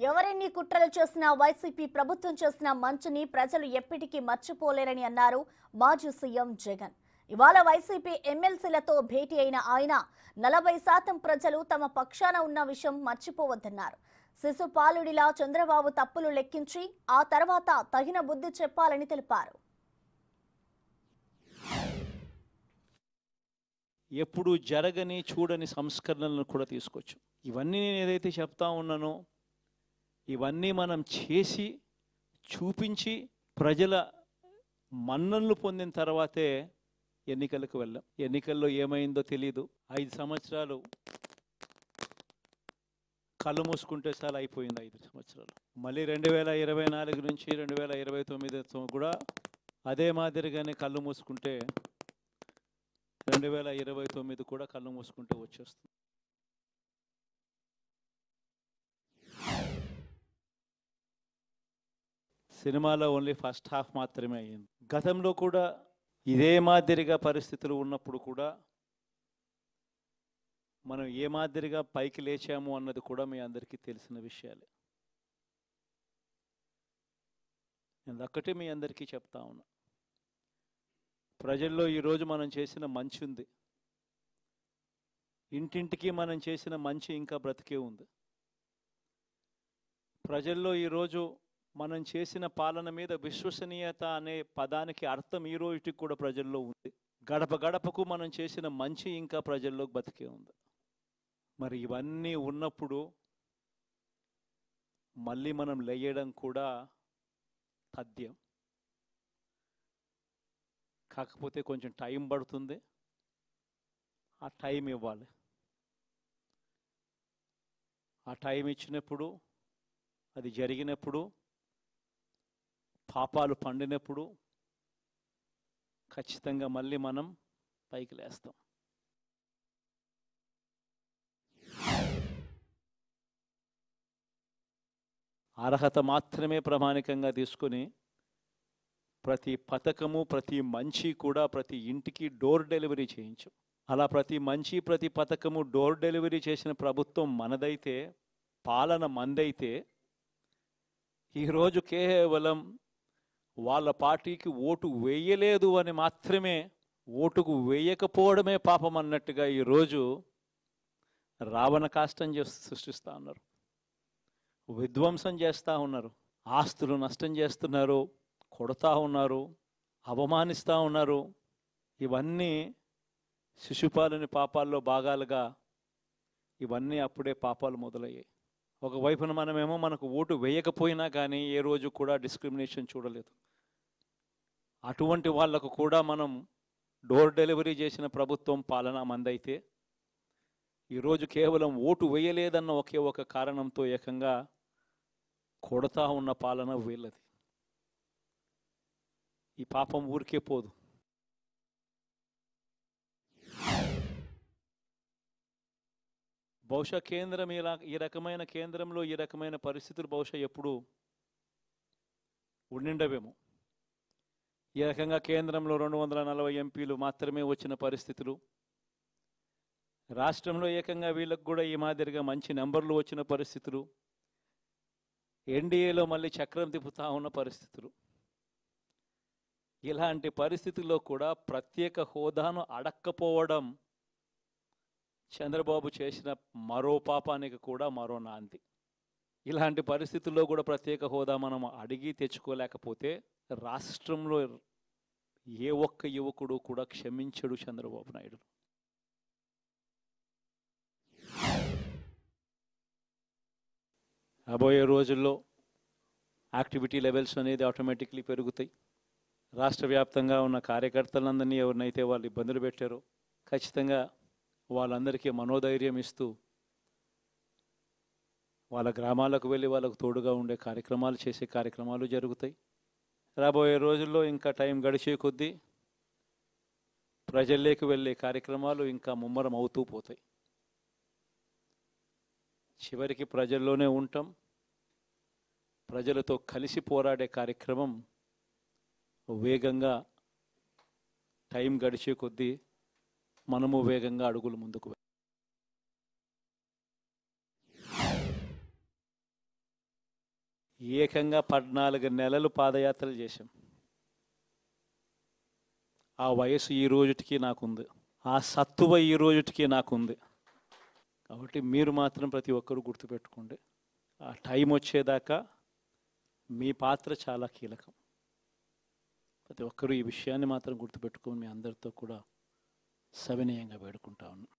ఎవరెన్ని కుట్రలు చేసినా వైసీపీ ప్రభుత్వం చేసిన మంచిని ప్రజలు ఎప్పటికీ మర్చిపోలేరని అన్నారు మాజీ సీఎం జగన్. ఇవాళ వైసీపీ ఎమ్మెల్సీలతో భేటీ అయిన ఆయన 40% ప్రజలు తమ పక్షాన ఉన్న విషయం మర్చిపోవద్దన్నారు. శిశుపాలుడిలా చంద్రబాబు తప్పులు లెక్కించి ఆ తర్వాత తగిన బుద్ధి చెప్పాలని తెలిపారు. ఎప్పుడు జరగని చూడని సంస్కరణలను కూడా తీసుకొచ్చు. ఇవన్నీ నేను ఏదైతే చెప్తా ఉన్నానో ఇవన్నీ మనం చేసి చూపించి ప్రజల మన్ననలు పొందిన తర్వాతే ఎన్నికలకు వెళ్ళాం. ఎన్నికల్లో ఏమైందో తెలీదు. 5 సంవత్సరాలు కళ్ళు మూసుకుంటే చాలా అయిపోయింది. 5 సంవత్సరాలు మళ్ళీ 2024 నుంచి 2029 కూడా అదే మాదిరిగానే కళ్ళు మూసుకుంటే 2029 కూడా కళ్ళు మూసుకుంటే వచ్చేస్తుంది. సినిమాలో ఓన్లీ ఫస్ట్ హాఫ్ మాత్రమే అయ్యింది. గతంలో కూడా ఇదే మాదిరిగా పరిస్థితులు ఉన్నప్పుడు కూడా మనం ఏ మాదిరిగా పైకి లేచాము అన్నది కూడా మీ అందరికీ తెలిసిన విషయాలే. నేను ఒక్కటే మీ అందరికీ చెప్తా ఉన్నా, ప్రజల్లో ఈరోజు మనం చేసిన మంచి ఉంది. ఇంటింటికి మనం చేసిన మంచి ఇంకా బ్రతికే ఉంది. ప్రజల్లో ఈరోజు మనం చేసిన పాలన మీద విశ్వసనీయత అనే పదానికి అర్థం ఈ రోజుకి కూడా ప్రజల్లో ఉంది. గడప గడపకు మనం చేసిన మంచి ఇంకా ప్రజల్లో బతికే ఉంది. మరి ఇవన్నీ ఉన్నప్పుడు మళ్ళీ మనం లేయడం కూడా తథ్యం. కాకపోతే కొంచెం టైం పడుతుంది. ఆ టైం ఇవ్వాలి. ఆ టైం ఇచ్చినప్పుడు, అది జరిగినప్పుడు, పాపాలు పండినప్పుడు ఖచ్చితంగా మళ్ళీ మనం పైకి లేస్తాం. అర్హత మాత్రమే ప్రామాణికంగా తీసుకొని ప్రతి పథకము, ప్రతి మంచి కూడా ప్రతి ఇంటికి డోర్ డెలివరీ చేయించు. అలా ప్రతి మంచి, ప్రతి పథకము డోర్ డెలివరీ చేసిన ప్రభుత్వం మనదైతే, పాలన మందైతే, ఈరోజు కేవలం వాళ్ళ పార్టీకి ఓటు వేయలేదు అని మాత్రమే, ఓటుకు వేయకపోవడమే పాపం అన్నట్టుగా ఈరోజు రావణ కాష్టం సృష్టిస్తూ ఉన్నారు. విధ్వంసం చేస్తూ ఉన్నారు. ఆస్తులు నష్టం చేస్తున్నారు, కొడతా ఉన్నారు, అవమానిస్తూ ఉన్నారు. ఇవన్నీ శిశుపాలుని పాపాల్లో భాగాలుగా ఇవన్నీ అప్పుడే పాపాలు మొదలయ్యాయి. ఒకవైపున మనమేమో మనకు ఓటు వేయకపోయినా కానీ ఏ రోజు కూడా డిస్క్రిమినేషన్ చూడలేదు. అటువంటి వాళ్లకు కూడా మనం డోర్ డెలివరీ చేసిన ప్రభుత్వం పాలన మందైతే, ఈరోజు కేవలం ఓటు వేయలేదన్న ఒకే ఒక కారణంతో ఏకంగా కొడతా ఉన్న పాలన వీళ్ళది. ఈ పాపం ఊరికే పోదు. బహుశా కేంద్రం ఈ రకమైన కేంద్రంలో ఈ రకమైన పరిస్థితులు బహుశా ఎప్పుడు ఉండిండవేమో. ఈ రకంగా కేంద్రంలో 240 ఎంపీలు మాత్రమే వచ్చిన పరిస్థితులు, రాష్ట్రంలో ఏకంగా వీళ్ళకు కూడా ఈ మాదిరిగా మంచి నెంబర్లు వచ్చిన పరిస్థితులు, ఎన్డీఏలో మళ్ళీ చక్రం తిప్పుతా ఉన్న పరిస్థితులు. ఇలాంటి పరిస్థితుల్లో కూడా ప్రత్యేక హోదాను అడక్కపోవడం చంద్రబాబు చేసిన మరో పాపానికి కూడా మరో నాంది. ఇలాంటి పరిస్థితుల్లో కూడా ప్రత్యేక హోదా మనం అడిగి తెచ్చుకోలేకపోతే రాష్ట్రంలో ఏ ఒక్క యువకుడు కూడా క్షమించడు చంద్రబాబు నాయుడు. రాబోయే రోజుల్లో యాక్టివిటీ లెవెల్స్ అనేది ఆటోమేటిక్లీ పెరుగుతాయి. రాష్ట్ర వ్యాప్తంగా ఉన్న కార్యకర్తలందరినీ ఎవరినైతే వాళ్ళు ఇబ్బందులు పెట్టారో ఖచ్చితంగా వాళ్ళందరికీ మనోధైర్యం ఇస్తూ వాళ్ళ గ్రామాలకు వెళ్ళి వాళ్ళకు తోడుగా ఉండే కార్యక్రమాలు చేసే కార్యక్రమాలు జరుగుతాయి. రాబోయే రోజుల్లో ఇంకా టైం గడిచే కొద్దీ ప్రజల్లోకి వెళ్ళే కార్యక్రమాలు ఇంకా ముమ్మరం అవుతూ పోతాయి. చివరికి ప్రజల్లోనే ఉంటాం. ప్రజలతో కలిసి పోరాడే కార్యక్రమం వేగంగా టైం గడిచే కొద్దీ మనము వేగంగా అడుగులు ముందుకు ఏకంగా 14 నెలలు పాదయాత్రలు చేశాం. ఆ వయసు ఈ రోజుటికి నాకుంది, ఆ సత్తువ ఈ రోజుటికి నాకుంది. కాబట్టి మీరు మాత్రం ప్రతి ఒక్కరూ గుర్తుపెట్టుకోండి, ఆ టైం వచ్చేదాకా మీ పాత్ర చాలా కీలకం. ప్రతి ఒక్కరూ ఈ విషయాన్ని మాత్రం గుర్తుపెట్టుకొని మీ అందరితో కూడా సవినయంగా వేడుకుంటా ఉన్నాను.